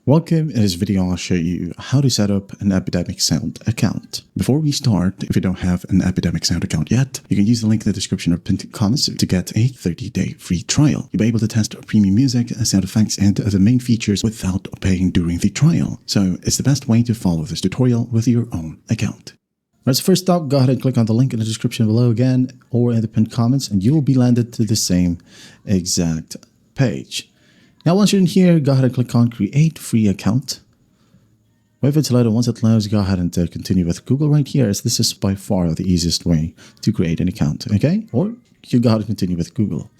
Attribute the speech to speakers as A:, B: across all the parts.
A: Welcome. In this video, I'll show you how to set up an Epidemic Sound account. Before we start, if you don't have an Epidemic Sound account yet, you can use the link in the description or pinned comments to get a 30-day free trial. You'll be able to test premium music, sound effects, and the main features without paying during the trial. So it's the best way to follow this tutorial with your own account. Alright, so first up, go ahead and click on the link in the description below again or in the pinned comments, and you will be landed to the same exact page. Now, once you're in here, go ahead and click on Create Free Account. Wait for it to load, and once it loads, go ahead and continue with Google right here, as this is by far the easiest way to create an account, okay? Or you can go ahead and continue with Google.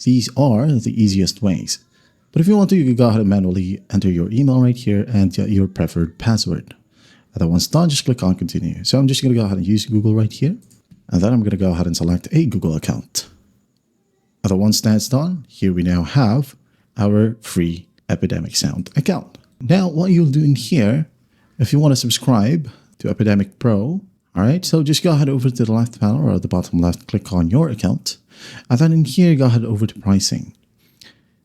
A: These are the easiest ways. But if you want to, you can go ahead and manually enter your email right here and your preferred password. And then once done, just click on Continue. So I'm just going to go ahead and use Google right here. And then I'm going to go ahead and select a Google account. And then once that's done, here we now have our free Epidemic Sound account. Now, what you'll do in here, if you want to subscribe to Epidemic Pro, all right, so just go ahead over to the left panel or at the bottom left, click on your account. And then in here, go ahead over to pricing.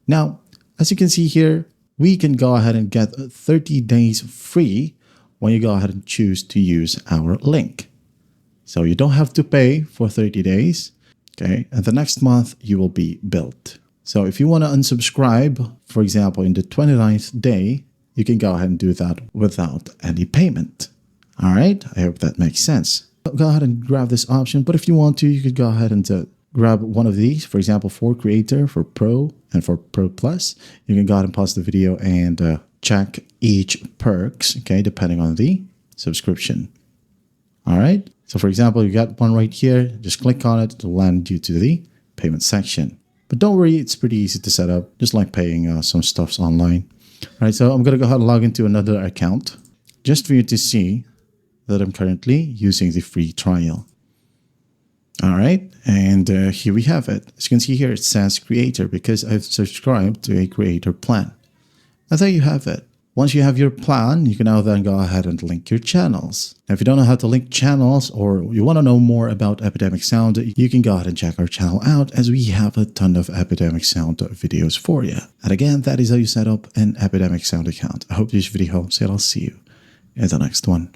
A: Now, as you can see here, we can go ahead and get 30 days free when you go ahead and choose to use our link. So you don't have to pay for 30 days, okay? And the next month, you will be billed. So if you want to unsubscribe, for example, in the 29th day, you can go ahead and do that without any payment. All right, I hope that makes sense. Go ahead and grab this option, but if you want to, you could go ahead and grab one of these, for example, for Creator, for Pro, and for Pro Plus. You can go ahead and pause the video and check each perks, okay, depending on the subscription. All right, so for example, you got one right here, just click on it to land you to the payment section. But don't worry, it's pretty easy to set up, just like paying some stuffs online. All right, so I'm going to go ahead and log into another account just for you to see that I'm currently using the free trial. All right, and here we have it. As you can see here, it says Creator because I've subscribed to a Creator plan. And there you have it. Once you have your plan, you can now then go ahead and link your channels. Now, if you don't know how to link channels or you want to know more about Epidemic Sound, you can go ahead and check our channel out as we have a ton of Epidemic Sound videos for you. And again, that is how you set up an Epidemic Sound account. I hope this video helps and I'll see you in the next one.